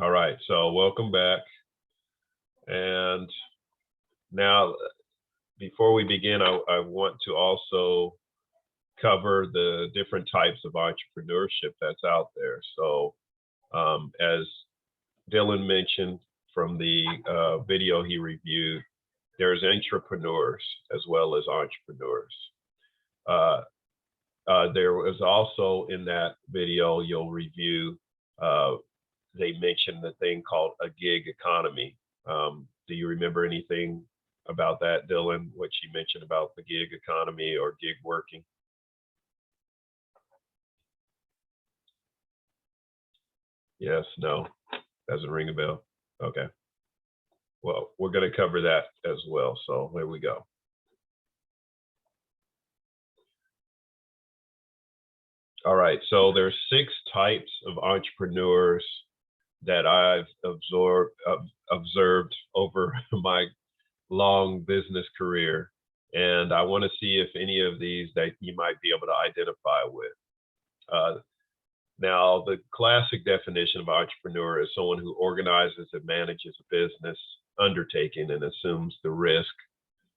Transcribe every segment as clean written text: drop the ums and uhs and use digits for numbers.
All right, so welcome back. And now, before we begin, I want to also cover the different types of entrepreneurship that's out there. So as Dylan mentioned from the video he reviewed, there's entrepreneurs as well as entrepreneurs. There was also in that video you'll review, they mentioned the thing called a gig economy. Do you remember anything about that, Dylan, what she mentioned about the gig economy or gig working? Yes, no, doesn't ring a bell. Okay. Well, we're going to cover that as well. So there we go. All right, so there's 6 types of entrepreneurs that I've observed over my long business career. And I want to see if any of these that you might be able to identify with. Now, the classic definition of entrepreneur is someone who organizes and manages a business undertaking and assumes the risk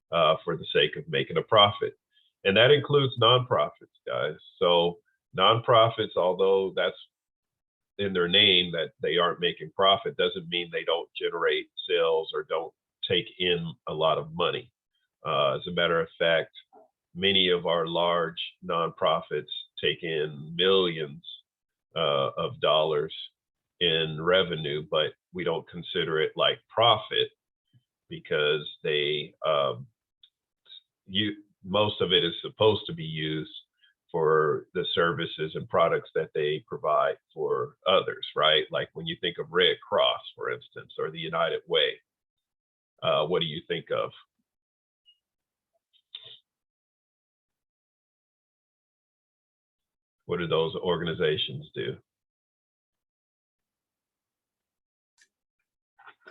for the sake of making a profit. And that includes nonprofits, guys. So nonprofits, although that's in their name that they aren't making profit, doesn't mean they don't generate sales or don't take in a lot of money. As a matter of fact, many of our large nonprofits take in millions of dollars in revenue, but we don't consider it like profit because they most of it is supposed to be used for the services and products that they provide for others, right? Like when you think of Red Cross, for instance, or the United Way, what do you think of? What do those organizations do?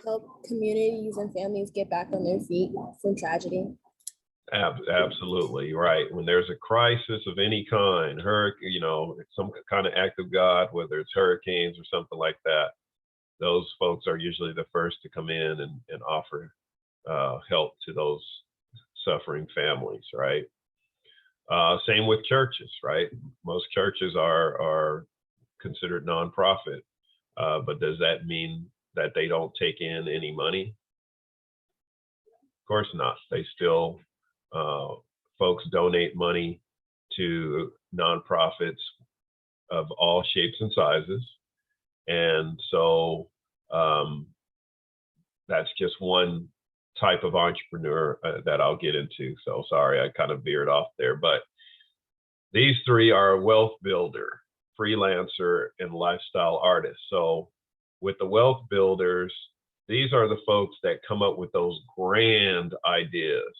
Help communities and families get back on their feet from tragedy. Absolutely right. When there's a crisis of any kind, hurricane, some kind of act of God, whether it's hurricanes or something like that, those folks are usually the first to come in and offer help to those suffering families, right? Same with churches, right? Most churches are considered nonprofit, but does that mean that they don't take in any money? Of course not. They still, folks donate money to nonprofits of all shapes and sizes. And so that's just one type of entrepreneur that I'll get into. So sorry, I kind of veered off there, but these 3 are a wealth builder, freelancer, and lifestyle artist. So with the wealth builders, these are the folks that come up with those grand ideas.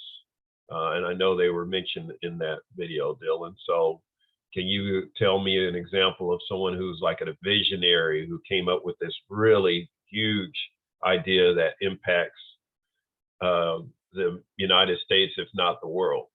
And I know they were mentioned in that video, Dylan. So can you tell me an example of someone who's like a visionary who came up with this really huge idea that impacts the United States, if not the world?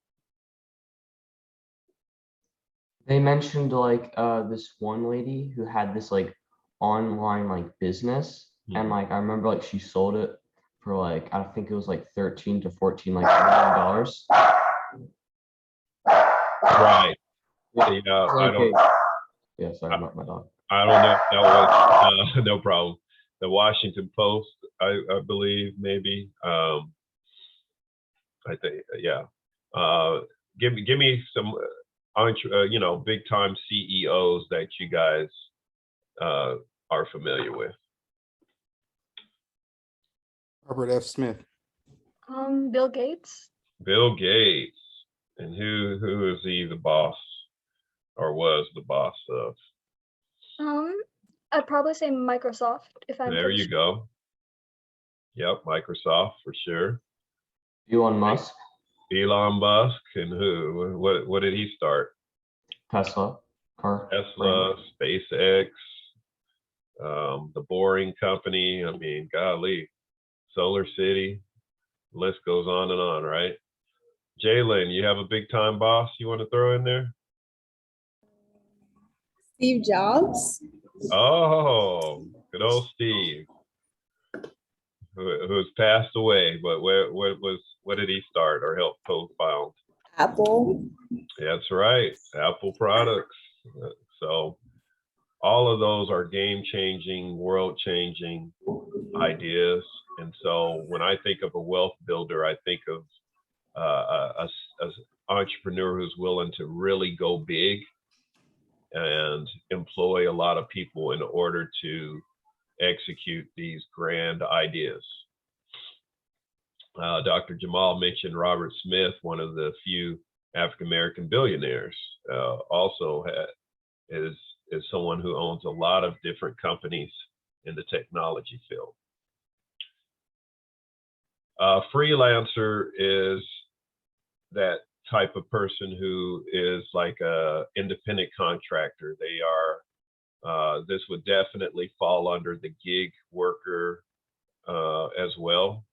They mentioned like this one lady who had this like online like business, and like I remember like she sold it for like I think it was like 13 to 14 like $1 million. Right. Yeah, I don't. Yeah, sorry, my dog. I don't know if that was no problem. The Washington Post, I believe, maybe. I think, yeah. Give me some, big time CEOs that you guys are familiar with. Robert F. Smith. Bill Gates. Bill Gates. And who is he the boss or was the boss of? I'd probably say Microsoft if I'm There you go. Yep, Microsoft for sure. Elon Musk. Elon Musk, and who? What did he start? Tesla car. Tesla, SpaceX, the Boring Company. I mean, golly, Solar City. List goes on and on, right? Jalen, you have a big time boss you want to throw in there? Steve Jobs. Oh, Good old Steve, who's passed away, but what did he start or help co-found? Apple. That's right, Apple products. So all of those are game-changing, world-changing ideas. And so when I think of a wealth builder, I think of a entrepreneur who's willing to really go big and employ a lot of people in order to execute these grand ideas. Dr. Jamal mentioned Robert Smith, one of the few African-American billionaires, also is someone who owns a lot of different companies in the technology field. Freelancer is that type of person who is like a independent contractor. They are, this would definitely fall under the gig worker as well,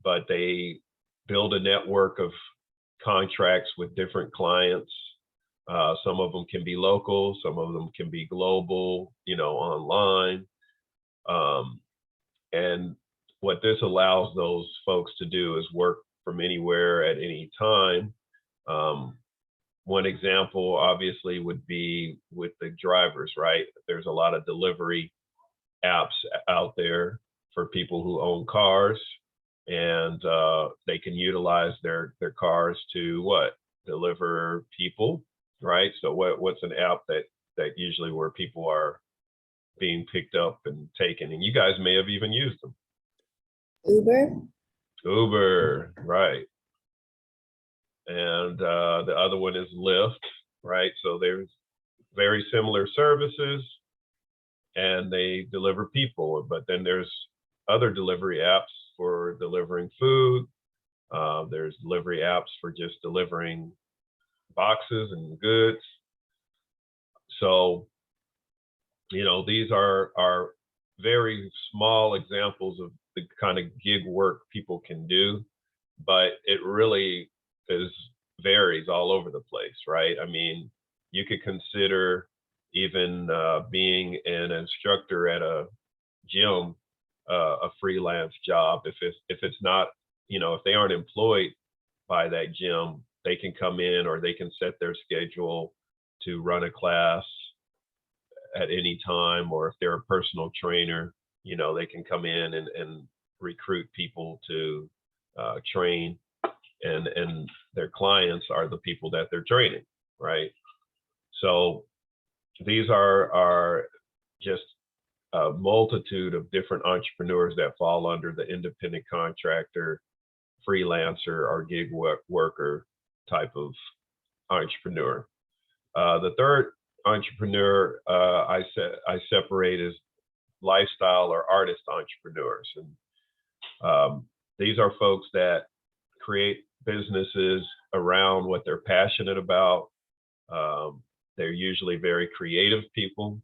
but they build a network of contracts with different clients. Some of them can be local, some of them can be global, online. And what this allows those folks to do is work from anywhere at any time. One example obviously would be with the drivers, right? There's a lot of delivery apps out there for people who own cars, and they can utilize their cars to what? Deliver people, right? So what's an app that usually where people are being picked up and taken, and you guys may have even used them. Uber, right. And the other one is Lyft, right? So there's very similar services and they deliver people, but then there's other delivery apps for delivering food. There's delivery apps for just delivering boxes and goods. So, these are very small examples of the kind of gig work people can do, but it really varies all over the place, right? I mean, you could consider even being an instructor at a gym a freelance job. If it's not, if they aren't employed by that gym, they can come in or they can set their schedule to run a class at any time, or if they're a personal trainer, they can come in and recruit people to train, and their clients are the people that they're training, right? So these are just a multitude of different entrepreneurs that fall under the independent contractor, freelancer, or gig worker type of entrepreneur. The third entrepreneur I separate as lifestyle or artist entrepreneurs, and these are folks that create businesses around what they're passionate about. They're usually very creative people.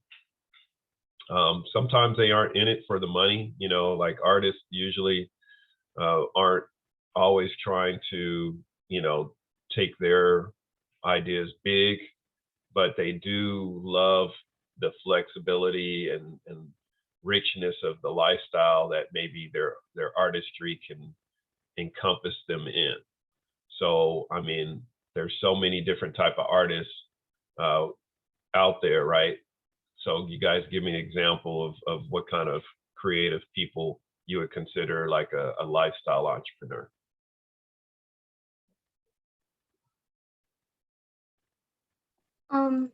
Sometimes they aren't in it for the money, like artists usually aren't always trying to, take their ideas big, but they do love the flexibility and richness of the lifestyle that maybe their artistry can encompass them in. So, I mean, there's so many different type of artists out there, right? So you guys give me an example of what kind of creative people you would consider like a lifestyle entrepreneur.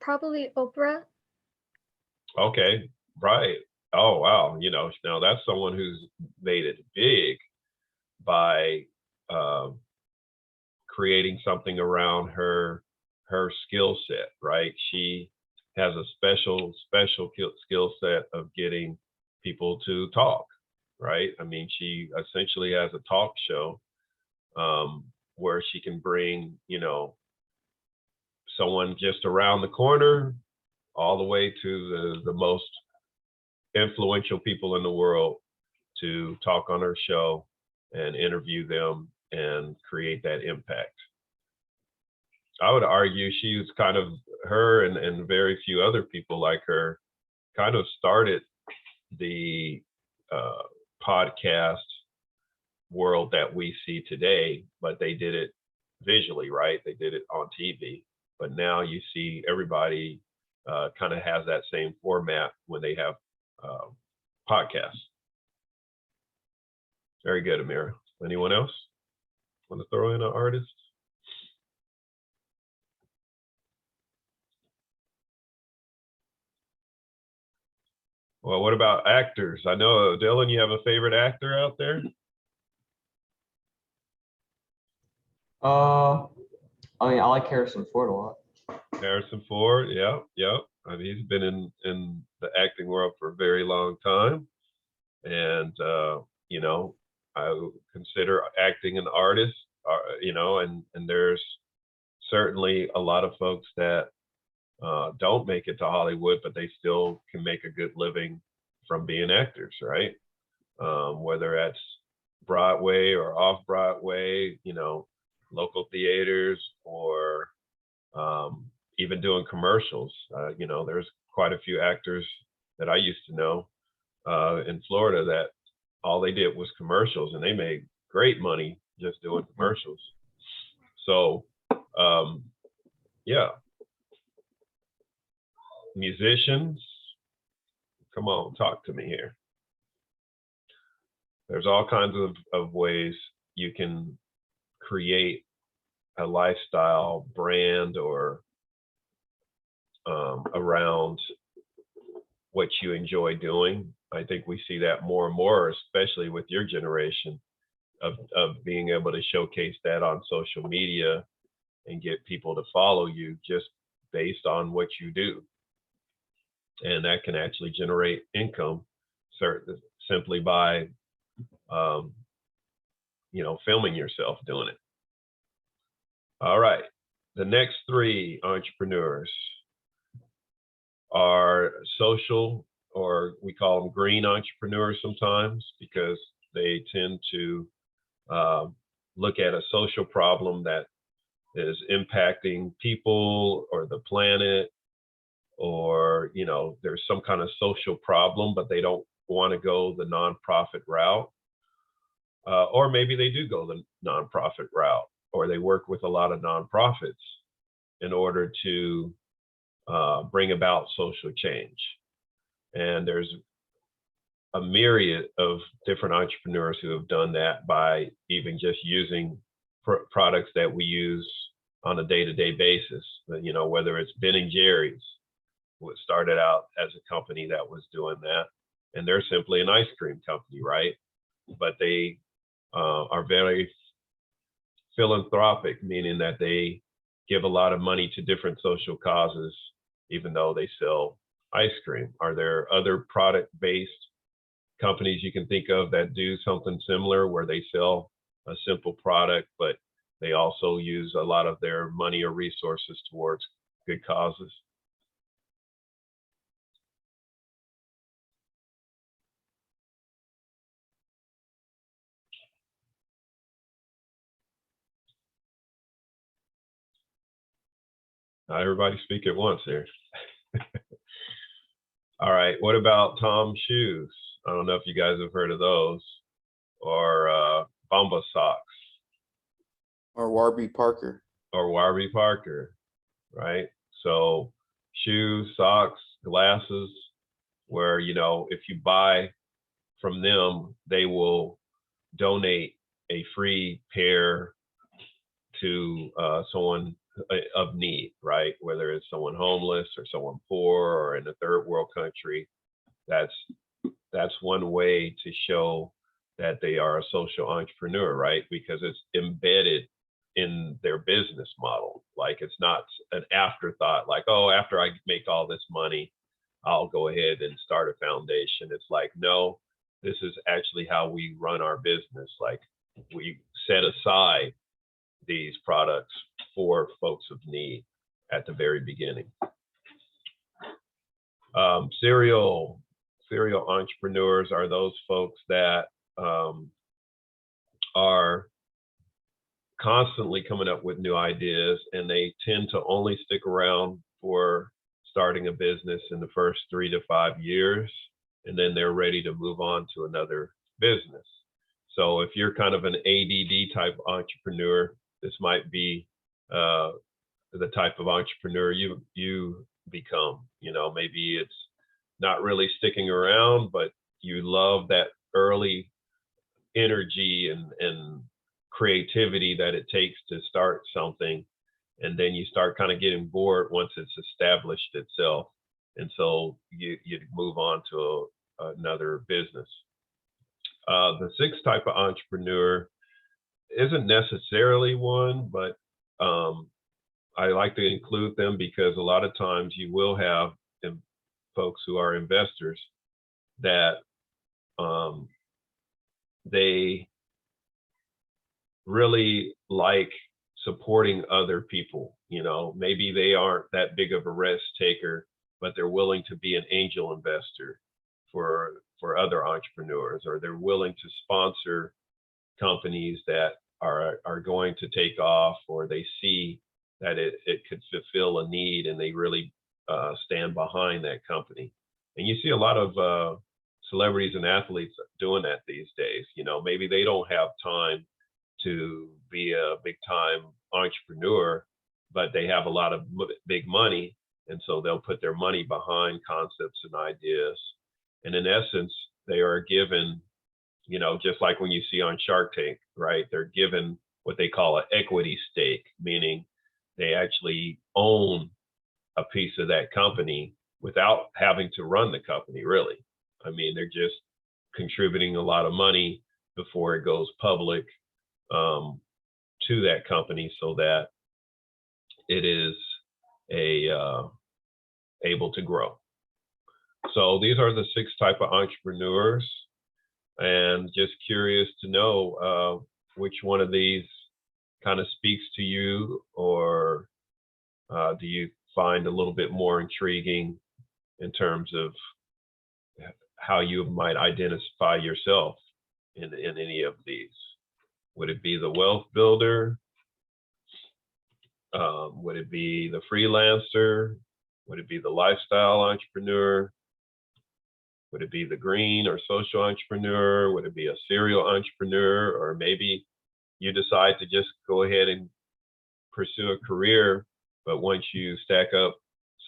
Probably Oprah. Okay, right. Oh, wow. Now that's someone who's made it big by creating something around her skill set, right? She has a special skill set of getting people to talk, right? I mean, she essentially has a talk show where she can bring, someone just around the corner all the way to the most influential people in the world to talk on her show and interview them and create that impact. I would argue she was kind of, her and very few other people like her kind of started the podcast world that we see today, but they did it visually, right? They did it on TV. But now you see everybody kind of has that same format when they have podcasts. Very good, Amira. Anyone else want to throw in an artist? Well, what about actors? I know, Dylan, you have a favorite actor out there? I mean, I like Harrison Ford a lot. Harrison Ford, yeah. I mean, he's been in the acting world for a very long time. And, you know, I would consider acting an artist, you know, and there's certainly a lot of folks that don't make it to Hollywood, but they still can make a good living from being actors, right? Whether that's Broadway or off Broadway, you know, local theaters, or even doing commercials. You know, there's quite a few actors that I used to know in Florida that all they did was commercials, and they made great money just doing commercials. So, yeah. Musicians, come on, talk to me here. There's all kinds of ways you can create a lifestyle brand or around what you enjoy doing. I think we see that more and more, especially with your generation, of being able to showcase that on social media and get people to follow you just based on what you do. And that can actually generate income simply by, you know, filming yourself doing it. All right, the next three entrepreneurs are social, or we call them green entrepreneurs sometimes, because they tend to look at a social problem that is impacting people or the planet, or, you know, there's some kind of social problem, but they don't want to go the nonprofit route. Or maybe they do go the nonprofit route, or they work with a lot of nonprofits in order to bring about social change. And there's a myriad of different entrepreneurs who have done that by even just using products that we use on a day-to-day basis. You know, whether it's Ben and Jerry's, what started out as a company that was doing that, and they're simply an ice cream company, right? But they are very philanthropic, meaning that they give a lot of money to different social causes, even though they sell ice cream. Are there other product-based companies you can think of that do something similar, where they sell a simple product, but they also use a lot of their money or resources towards good causes? Not everybody speak at once here. All right, what about Tom Shoes? I don't know if you guys have heard of those, or Bamba Socks. Or Warby Parker. Or Warby Parker, right? So shoes, socks, glasses, where, you know, if you buy from them, they will donate a free pair to someone of need, right? Whether it's someone homeless or someone poor or in a third world country. That's one way to show that they are a social entrepreneur, right? Because it's embedded in their business model. Like, it's not an afterthought, like, oh, after I make all this money, I'll go ahead and start a foundation. It's like, no, this is actually how we run our business. Like, we set aside these products for folks of need at the very beginning. Serial entrepreneurs are those folks that are constantly coming up with new ideas, and they tend to only stick around for starting a business in the first 3 to 5 years. and then they're ready to move on to another business. So if you're kind of an ADD type entrepreneur, this might be the type of entrepreneur you become. You know, maybe it's not really sticking around, but you love that early energy and creativity that it takes to start something, and then you start kind of getting bored once it's established itself, and so you move on to another business. The sixth type of entrepreneur isn't necessarily one, but I like to include them because a lot of times you will have folks who are investors that they really like supporting other people. You know, maybe they aren't that big of a risk taker, but they're willing to be an angel investor for other entrepreneurs, or they're willing to sponsor companies that are going to take off, or they see that it could fulfill a need and they really stand behind that company. And you see a lot of celebrities and athletes doing that these days. You know, maybe they don't have time to be a big time entrepreneur, but they have a lot of big money, and so they'll put their money behind concepts and ideas. And in essence, they are given, you know, just like when you see on Shark Tank, right? They're given what they call an equity stake, meaning they actually own a piece of that company without having to run the company, really. I mean, they're just contributing a lot of money before it goes public to that company, so that it is able to grow. So these are the six type of entrepreneurs, and just curious to know which one of these kind of speaks to you, or do you find a little bit more intriguing in terms of how you might identify yourself in any of these? Would it be the wealth builder? Would it be the freelancer? Would it be the lifestyle entrepreneur? Would it be the green or social entrepreneur? Would it be a serial entrepreneur? Or maybe you decide to just go ahead and pursue a career, but once you stack up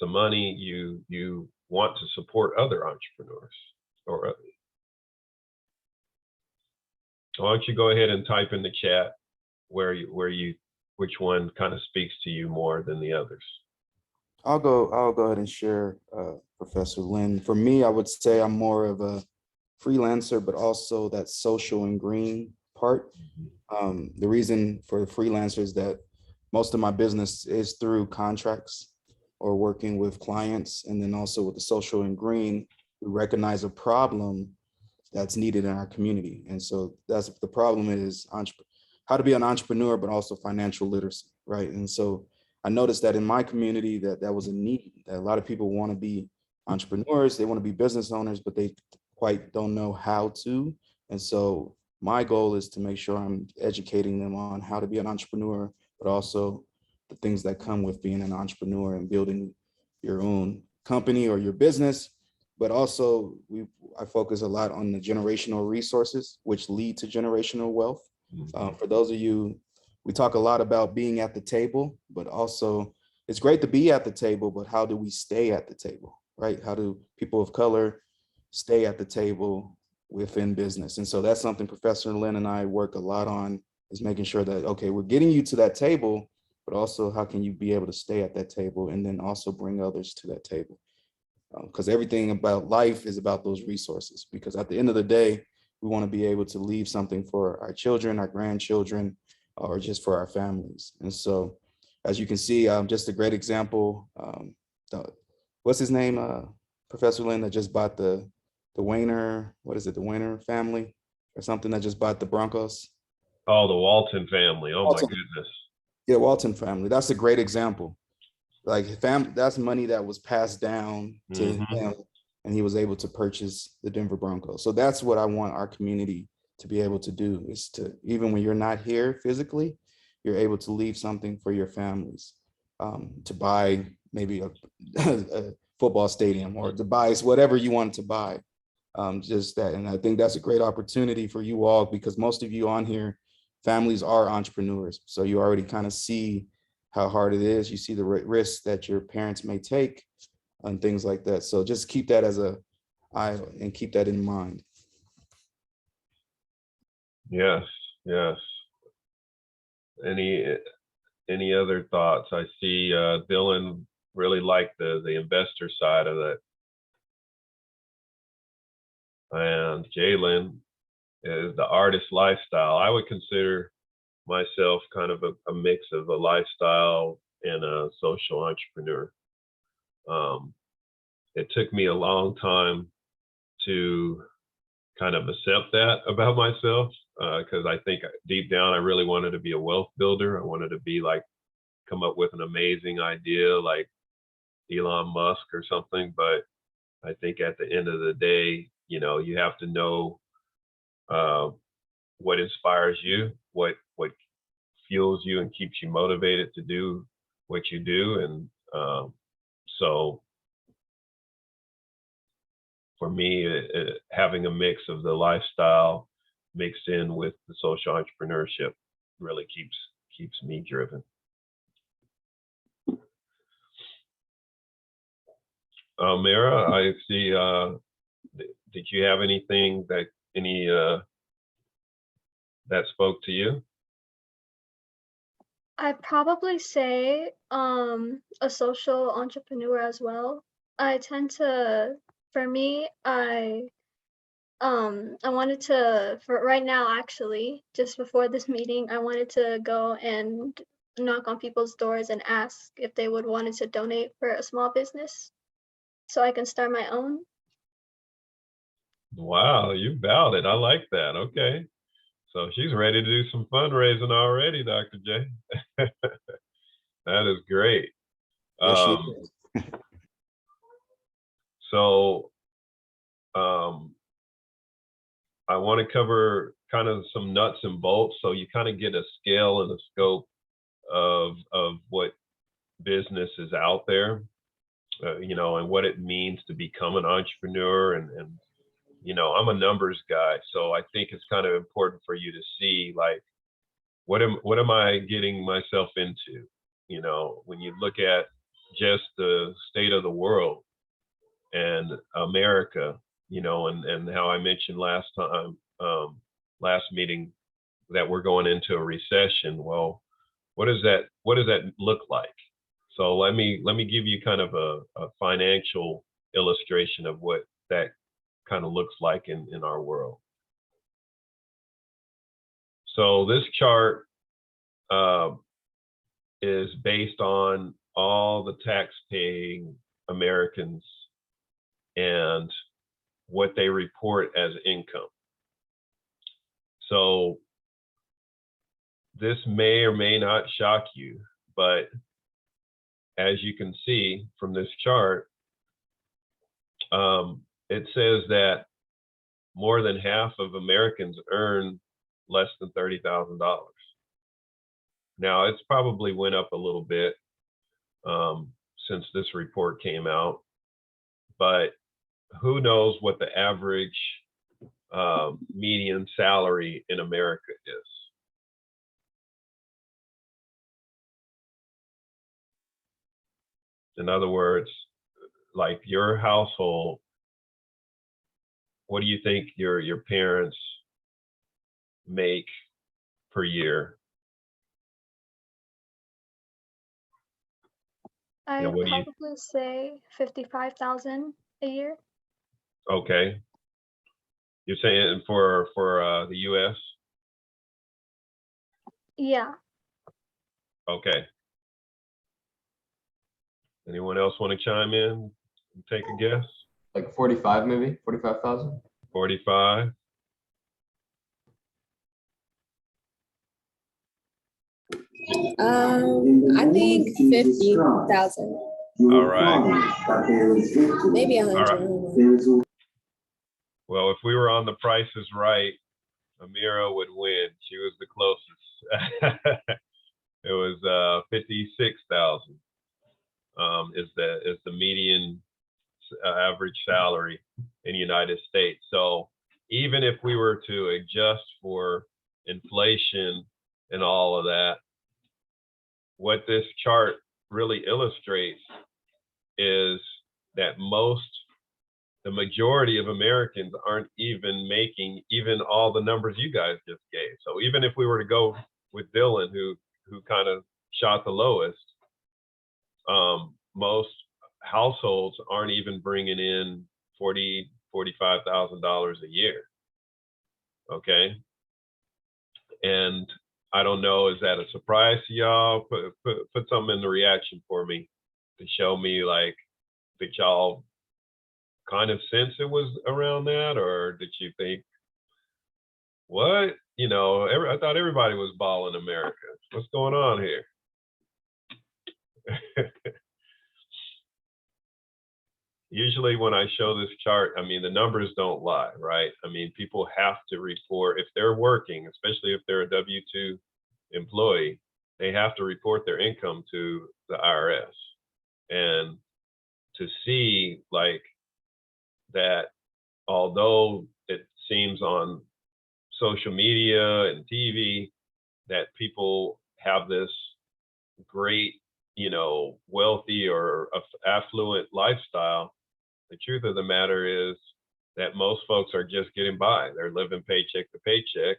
some money, you want to support other entrepreneurs. Or why don't you go ahead and type in the chat which one kind of speaks to you more than the others? I'll go ahead and share, Professor Lynn. For me, I would say I'm more of a freelancer, but also that social and green part. The reason for the freelancer is that most of my business is through contracts or working with clients. And then also with the social and green, we recognize a problem that's needed in our community. And so that's the problem is how to be an entrepreneur, but also financial literacy, right? And so I noticed that in my community that was a need, that a lot of people want to be entrepreneurs, they want to be business owners, but they quite don't know how to. And so my goal is to make sure I'm educating them on how to be an entrepreneur, but also the things that come with being an entrepreneur and building your own company or your business. But also I focus a lot on the generational resources, which lead to generational wealth. For those of you, we talk a lot about being at the table, but also it's great to be at the table, but how do we stay at the table, right? How do people of color stay at the table within business? And so that's something Professor Lynn and I work a lot on, is making sure that, okay, we're getting you to that table, but also how can you be able to stay at that table and then also bring others to that table? Because everything about life is about those resources, because at the end of the day, we want to be able to leave something for our children, our grandchildren, or just for our families. And so, as you can see, just a great example. What's his name, Professor Lynn, that just bought the Wayner, what is it, the Wayner family or something, that just bought the Broncos? Oh, the Walton family. Oh, Walton. My goodness. Yeah, Walton family. That's a great example. Like that's money that was passed down to him, and he was able to purchase the Denver Broncos. So that's what I want our community to be able to do, is to, even when you're not here physically, you're able to leave something for your families, to buy maybe a football stadium, or to buy whatever you want to buy. Just that, and I think that's a great opportunity for you all, because most of you on here, families are entrepreneurs. So you already kind of see how hard it is. You see the risks that your parents may take and things like that. So just keep that as a eye and keep that in mind. Yes, yes. Any other thoughts? I see Dylan really liked the investor side of it. And Jalen is the artist lifestyle. I would consider myself kind of a mix of a lifestyle and a social entrepreneur. It took me a long time to kind of accept that about myself, because I think deep down I really wanted to be a wealth builder. I wanted to be like, come up with an amazing idea like Elon Musk or something. But I think at the end of the day, you know, you have to know what inspires you, what fuels you and keeps you motivated to do what you do. And so for me, having a mix of the lifestyle mixed in with the social entrepreneurship really keeps me driven. Mira, I see. Did you have anything that that spoke to you? I'd probably say a social entrepreneur as well. I tend to, for me, I wanted to, for right now actually, just before this meeting, I wanted to go and knock on people's doors and ask if they would wanted to donate for a small business so I can start my own. Wow, you vowed it. I like that. Okay. So she's ready to do some fundraising already, Dr. J. That is great. Yes, she is. So I want to cover kind of some nuts and bolts, so you kind of get a scale and a scope of what business is out there, you know, and what it means to become an entrepreneur. And you know, I'm a numbers guy, so I think it's kind of important for you to see, like, what am I getting myself into? You know, when you look at just the state of the world and America, you know, and how I mentioned last time, last meeting, that we're going into a recession. Well, what does that look like? So let me give you kind of a financial illustration of what that kind of looks like in our world. So this chart is based on all the tax-paying Americans and what they report as income. So this may or may not shock you, but as you can see from this chart, it says that more than half of Americans earn less than $30,000. Now, it's probably went up a little bit since this report came out, but who knows what the average median salary in America is? In other words, like your household, what do you think your parents make per year? I'd what do you? probably say 55,000 a year. Okay, you're saying for the U.S.? Yeah. Okay. Anyone else want to chime in and take a guess? Like 45, maybe 45,000. 45. I think 50,000. All right. Maybe 100. All right. Well, if we were on The Price is Right, Amira would win. She was the closest. It was 56,000. Is the median average salary in the United States. So even if we were to adjust for inflation and all of that, what this chart really illustrates is that the majority of Americans aren't even making even all the numbers you guys just gave. So even if we were to go with Dylan, who kind of shot the lowest, most households aren't even bringing in $45,000 a year. Okay, and I don't know, is that a surprise to y'all? Put something in the reaction for me to show me, like, did y'all kind of sense it was around that, or did you think, what? You know, I thought everybody was balling America. What's going on here? Usually when I show this chart, I mean, the numbers don't lie, right? I mean, people have to report if they're working, especially if they're a W-2 employee, they have to report their income to the IRS. And to see, like, that although it seems on social media and TV that people have this great, you know, wealthy or affluent lifestyle, the truth of the matter is that most folks are just getting by. They're living paycheck to paycheck.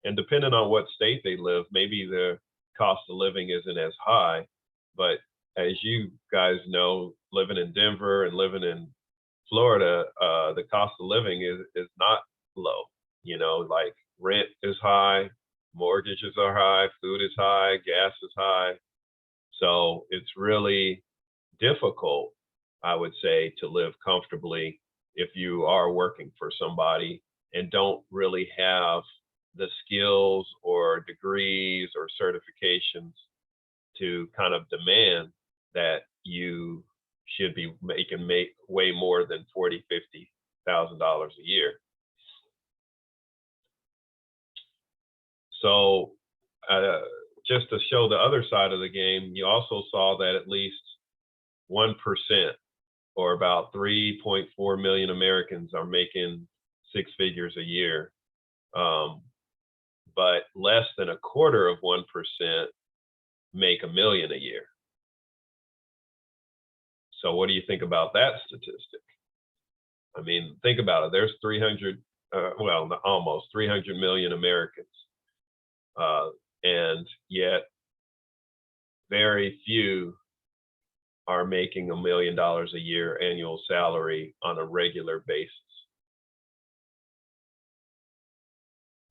And depending on what state they live, maybe the cost of living isn't as high. But as you guys know, living in Denver and living in Florida, the cost of living is not low. You know, like, rent is high, mortgages are high, food is high, gas is high. So it's really difficult, I would say, to live comfortably if you are working for somebody and don't really have the skills or degrees or certifications to kind of demand that you should be making way more than $40,000-$50,000 a year. So just to show the other side of the game, you also saw that at least 1%, or about 3.4 million Americans, are making six figures a year. But less than 0.25% make $1 million a year. So what do you think about that statistic? I mean, think about it. There's almost 300 million Americans. And yet very few are making $1 million a year annual salary on a regular basis.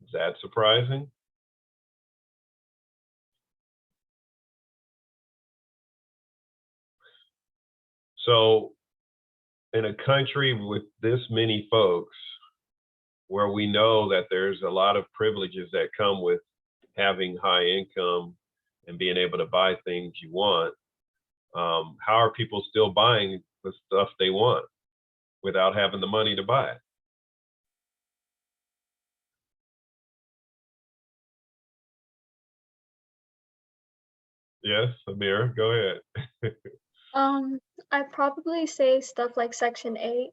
Is that surprising? So in a country with this many folks, where we know that there's a lot of privileges that come with having high income and being able to buy things you want, how are people still buying the stuff they want without having the money to buy it? Yes, Amira, go ahead. I'd probably say stuff like Section 8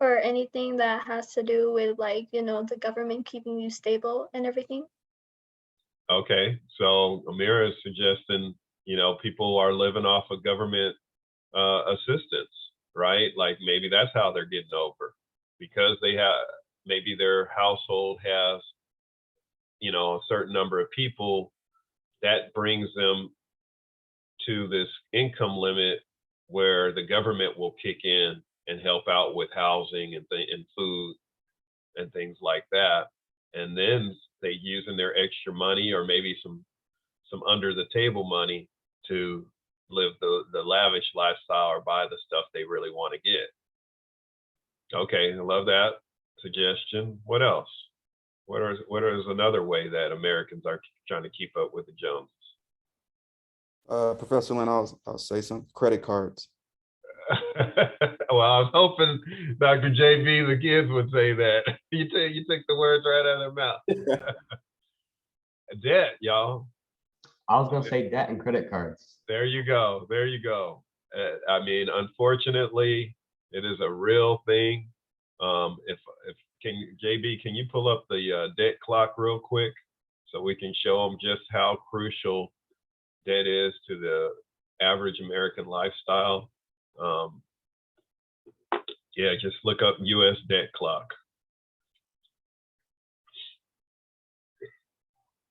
or anything that has to do with, like, you know, the government keeping you stable and everything. Okay, so Amira is suggesting, you know, people are living off of government assistance, right? Like, maybe that's how they're getting over, because they have, maybe their household has, you know, a certain number of people that brings them to this income limit where the government will kick in and help out with housing and food and things like that. And then they using their extra money, or maybe some under the table money, to live the lavish lifestyle or buy the stuff they really want to get. Okay, I love that suggestion. What else? What is another way that Americans are trying to keep up with the Joneses? Professor Lynn, I'll say some credit cards. Well, I was hoping Dr. JB, the kids, would say that. You took the words right out of their mouth. Debt, y'all. I was gonna say debt and credit cards. There you go. There you go. I mean, unfortunately, it is a real thing. If JB, can you pull up the debt clock real quick so we can show them just how crucial debt is to the average American lifestyle? Yeah, just look up U.S. debt clock.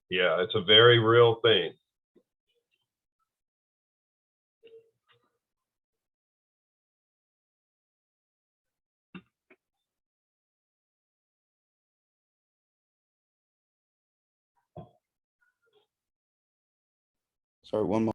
Yeah, it's a very real thing. Sorry, one more.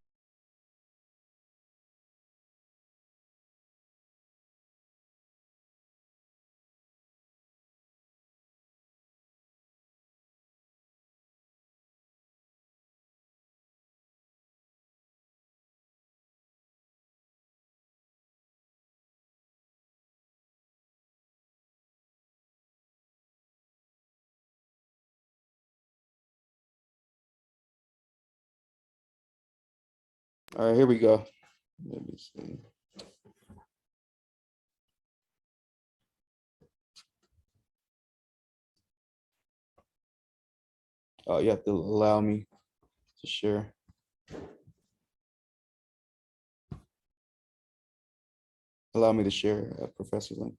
All right, here we go. Let me see. Oh, you have to allow me to share. Allow me to share, Professor Lynn.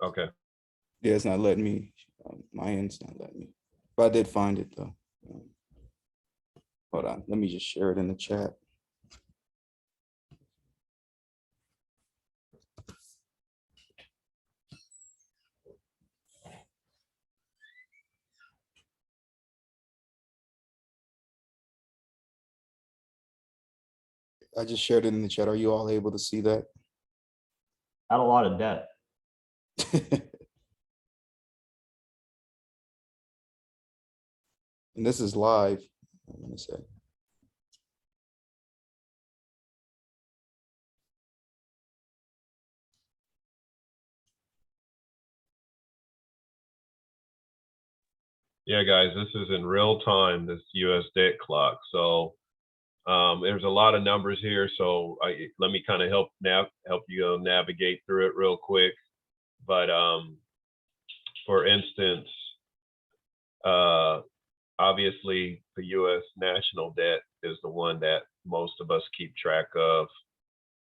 Okay. Yeah, it's not letting me. My end's not letting me. But I did find it though. Hold on. Let me just share it in the chat. I just shared it in the chat. Are you all able to see that? Had a lot of debt. And this is live, I'm gonna say. Yeah, guys, this is in real time, this U.S. debt clock. So there's a lot of numbers here. So let me kind of help you navigate through it real quick. But for instance, obviously the U.S. national debt is the one that most of us keep track of.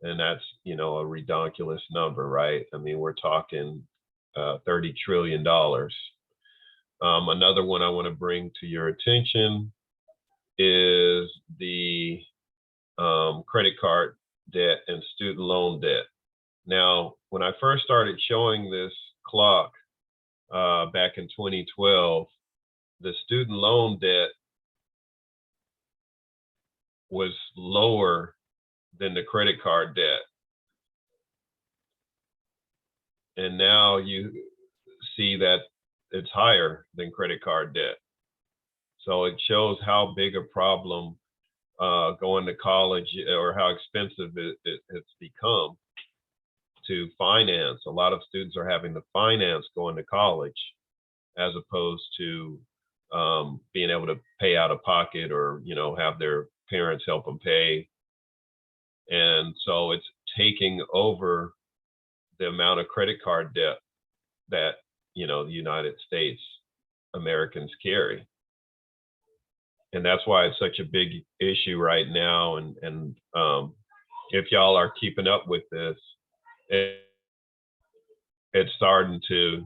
And that's, a redonkulous number, right? I mean, we're talking $30 trillion. Another one I want to bring to your attention is the credit card debt and student loan debt. Now, when I first started showing this clock back in 2012, the student loan debt was lower than the credit card debt. And now you see that it's higher than credit card debt. So it shows how big a problem going to college, or how expensive it's become to finance. A lot of students are having to finance going to college as opposed to being able to pay out of pocket, or have their parents help them pay. And so it's taking over the amount of credit card debt that the United States Americans carry. And that's why it's such a big issue right now. And if y'all are keeping up with this, it's starting to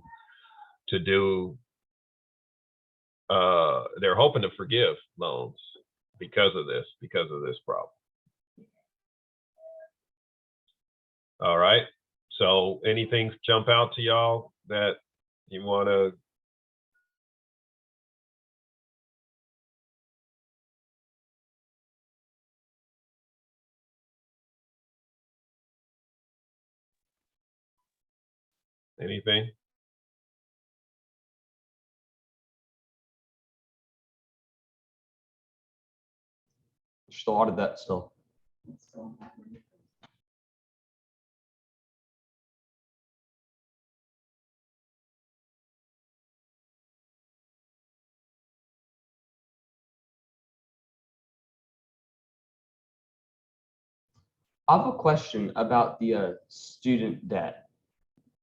do. They're hoping to forgive loans because of this problem. All right. So anything jump out to y'all that you want to? Anything? Just a lot of debt still. I have a question about the student debt.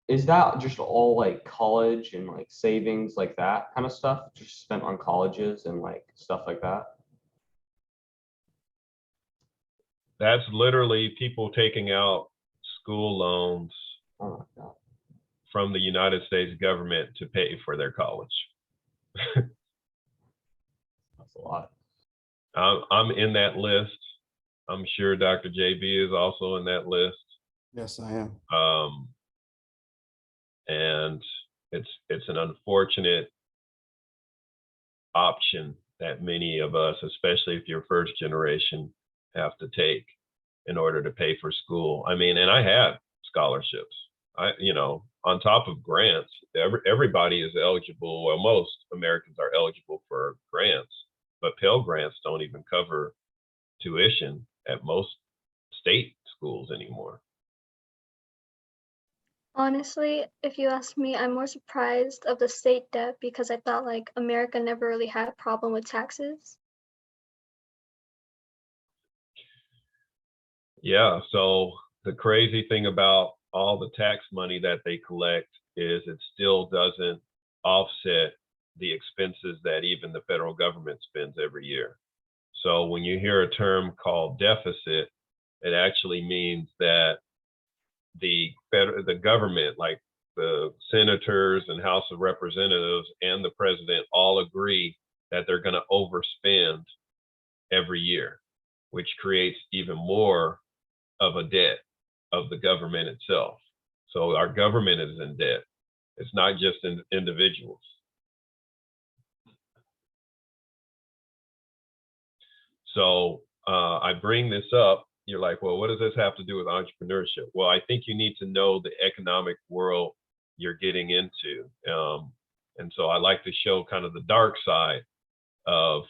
Is that just all like college and like savings, like that kind of stuff, just spent on colleges and like stuff like that? That's literally people taking out school loans Oh my God. from the United States government to pay for their college. That's a lot. I'm in that list. I'm sure Dr. JB is also in that list. Yes, I am. And it's an unfortunate option that many of us, especially if you're first generation, have to take in order to pay for school. I mean, and I had scholarships. On top of grants, everybody is eligible. Well, most Americans are eligible for grants, but Pell Grants don't even cover tuition at most state schools anymore. Honestly, if you ask me, I'm more surprised of the state debt because I thought like America never really had a problem with taxes. Yeah, so the crazy thing about all the tax money that they collect is it still doesn't offset the expenses that even the federal government spends every year. So when you hear a term called deficit, it actually means that the government, like the senators and House of Representatives and the president, all agree that they're going to overspend every year, which creates even more of a debt of the government itself. So our government is in debt. It's not just individuals. So I bring this up. You're like, well, what does this have to do with entrepreneurship? Well, I think you need to know the economic world you're getting into. And so I like to show kind of the dark side of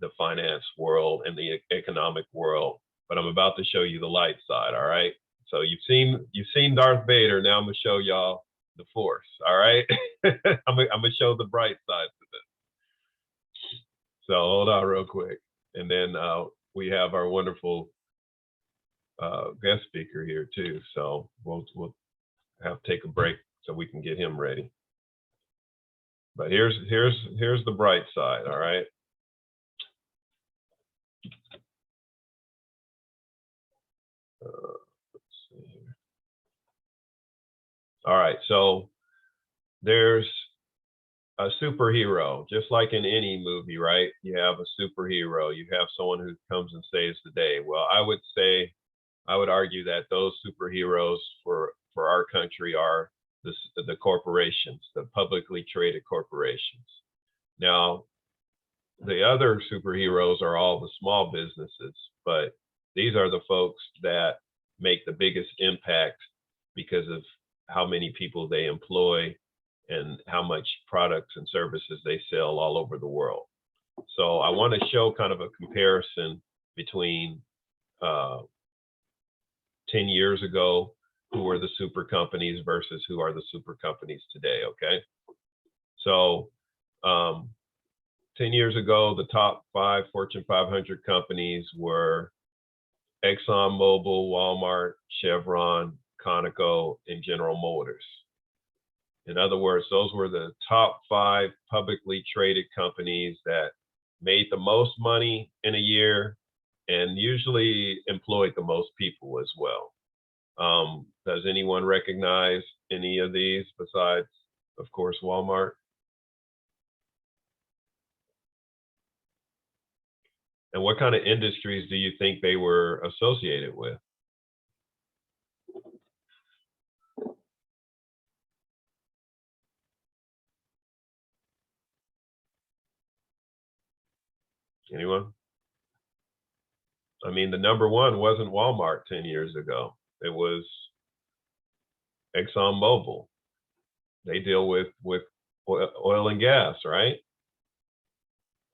the finance world and the economic world, but I'm about to show you the light side. All right. So you've seen Darth Vader. Now I'm gonna show y'all the Force. All right. I'm gonna show the bright side to this. So hold on real quick, and then we have our wonderful guest speaker here too. So we'll have to take a break so we can get him ready. But here's the bright side. All right. Let's see here. All right, so there's a superhero, just like in any movie, right? You have a superhero, you have someone who comes and saves the day. Well, I would argue that those superheroes for our country are the corporations, the publicly traded corporations. Now, the other superheroes are all the small businesses, but these are the folks that make the biggest impact because of how many people they employ and how much products and services they sell all over the world. So I want to show kind of a comparison between 10 years ago, who were the super companies versus who are the super companies today, okay? So 10 years ago, the top 5 Fortune 500 companies were ExxonMobil, Walmart, Chevron, Conoco, and General Motors. In other words, those were the top 5 publicly traded companies that made the most money in a year and usually employed the most people as well. Does anyone recognize any of these besides, of course, Walmart? And what kind of industries do you think they were associated with? Anyone? I mean, the number one wasn't Walmart 10 years ago. It was ExxonMobil. They deal with oil and gas, right?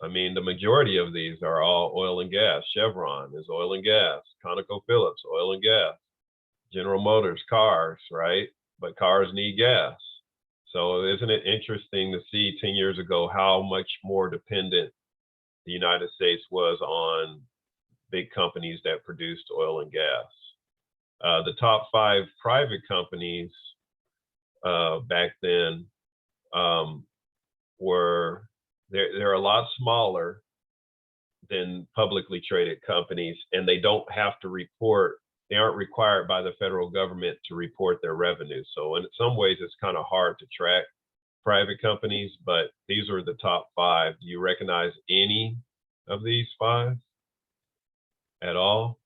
I mean, the majority of these are all oil and gas. Chevron is oil and gas. ConocoPhillips, oil and gas. General Motors, cars, right? But cars need gas. So isn't it interesting to see 10 years ago how much more dependent the United States was on big companies that produced oil and gas. The top 5 private companies back then were, they're a lot smaller than publicly traded companies, and they don't have to report, they aren't required by the federal government to report their revenue. So in some ways, it's kind of hard to track private companies, but these are the top 5. Do you recognize any of these 5 at all?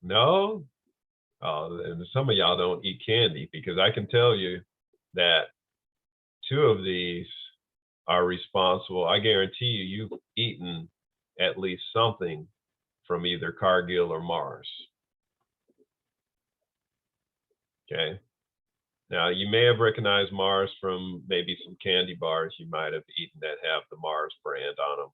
No? Oh, and some of y'all don't eat candy, because I can tell you that 2 of these are responsible. I guarantee you, you've eaten at least something from either Cargill or Mars. Okay. Now, you may have recognized Mars from maybe some candy bars you might have eaten that have the Mars brand on them.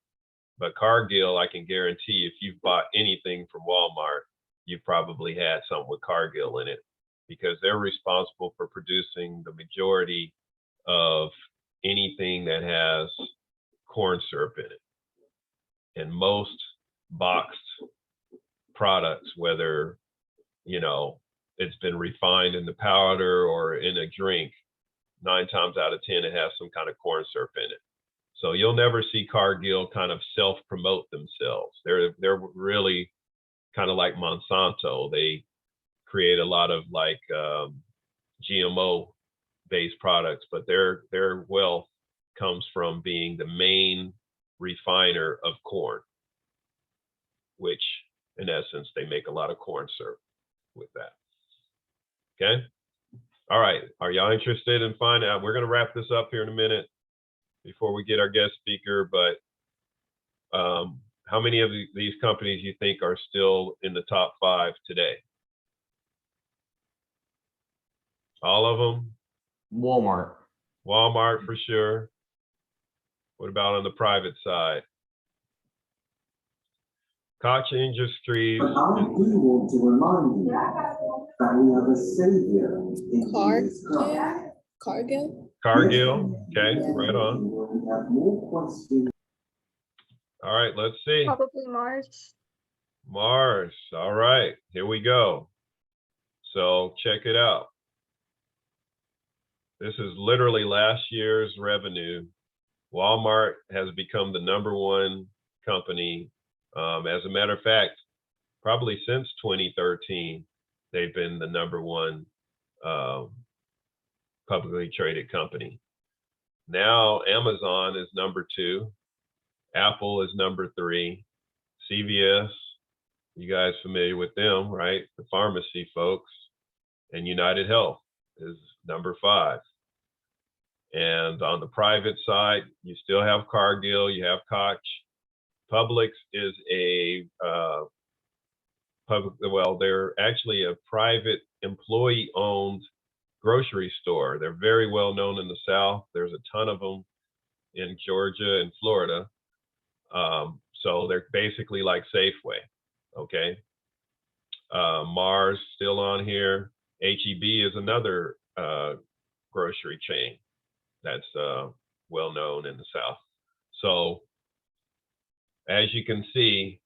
But Cargill, I can guarantee if you've bought anything from Walmart, you've probably had something with Cargill in it, because they're responsible for producing the majority of anything that has corn syrup in it. And most boxed products, whether, you know, it's been refined in the powder or in a drink, 9 times out of 10, it has some kind of corn syrup in it. So you'll never see Cargill kind of self-promote themselves. They're really kind of like Monsanto. They create a lot of like GMO-based products, but their wealth comes from being the main refiner of corn, which in essence, they make a lot of corn syrup with that. Okay. All right. Are y'all interested in finding out? We're going to wrap this up here in a minute before we get our guest speaker, but how many of these companies you think are still in the top 5 today? All of them? Walmart. Walmart for sure. What about on the private side? Koch Industries. But I do want to remind you that we have a savior in Jesus Christ. Cargill? Cargill. Okay, right on. We have more questions. All right, let's see. Probably Mars. Mars. All right, here we go. So check it out. This is literally last year's revenue. Walmart has become the #1 company. As a matter of fact, probably since 2013, they've been the #1 publicly traded company. Now Amazon is #2. Apple is #3. CVS, you guys familiar with them, right? The pharmacy folks. And United Health is #5. And on the private side, you still have Cargill, you have Koch. Publix is a they're actually a private employee-owned grocery store. They're very well known in the South. There's a ton of them in Georgia and Florida. So they're basically like Safeway, okay? Mars still on here. HEB is another grocery chain that's well known in the South. So as you can see,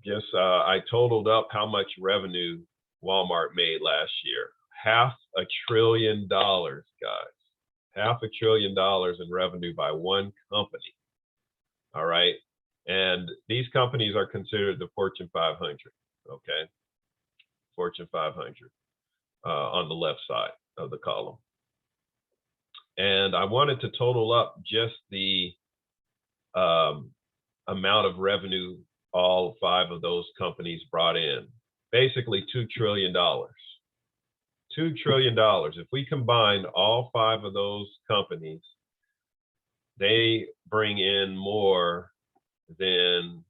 just I totaled up how much revenue Walmart made last year. $500 billion, guys. $500 billion in revenue by one company. All right. And these companies are considered the Fortune 500. Okay. Fortune 500 on the left side of the column. And I wanted to total up just the amount of revenue all 5 of those companies brought in. Basically $2 trillion. $2 trillion. If we combine all 5 of those companies, they bring in more than,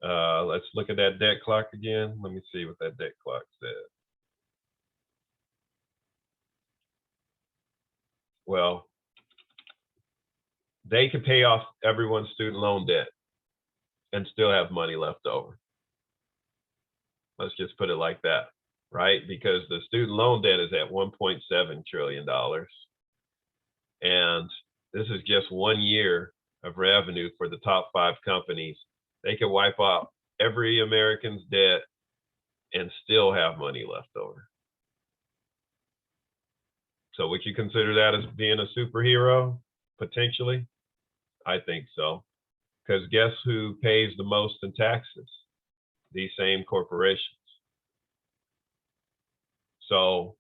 let's look at that debt clock again. Let me see what that debt clock says. Well, they could pay off everyone's student loan debt and still have money left over. Let's just put it like that, right? Because the student loan debt is at $1.7 trillion. And this is just 1 year of revenue for the top 5 companies. They could wipe out every American's debt and still have money left over. So would you consider that as being a superhero, potentially? I think so. Because guess who pays the most in taxes? These same corporations. So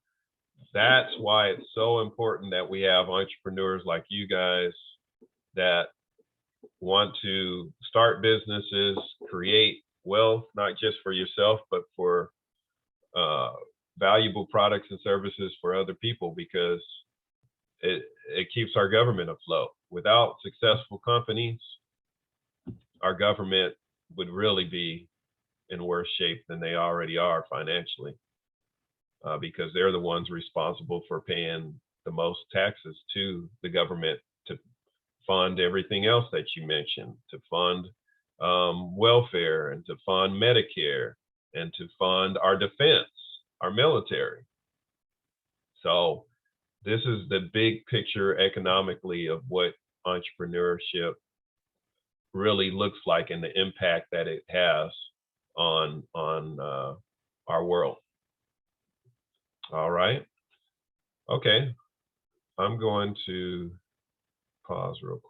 that's why it's so important that we have entrepreneurs like you guys that want to start businesses, create wealth, not just for yourself, but for valuable products and services for other people, because it keeps our government afloat. Without successful companies, our government would really be in worse shape than they already are financially, because they're the ones responsible for paying the most taxes to the government to fund everything else that you mentioned, to fund welfare and to fund Medicare and to fund our defense, our military. So this is the big picture economically of what entrepreneurship really looks like and the impact that it has on our world. All right. Okay. I'm going to pause real quick.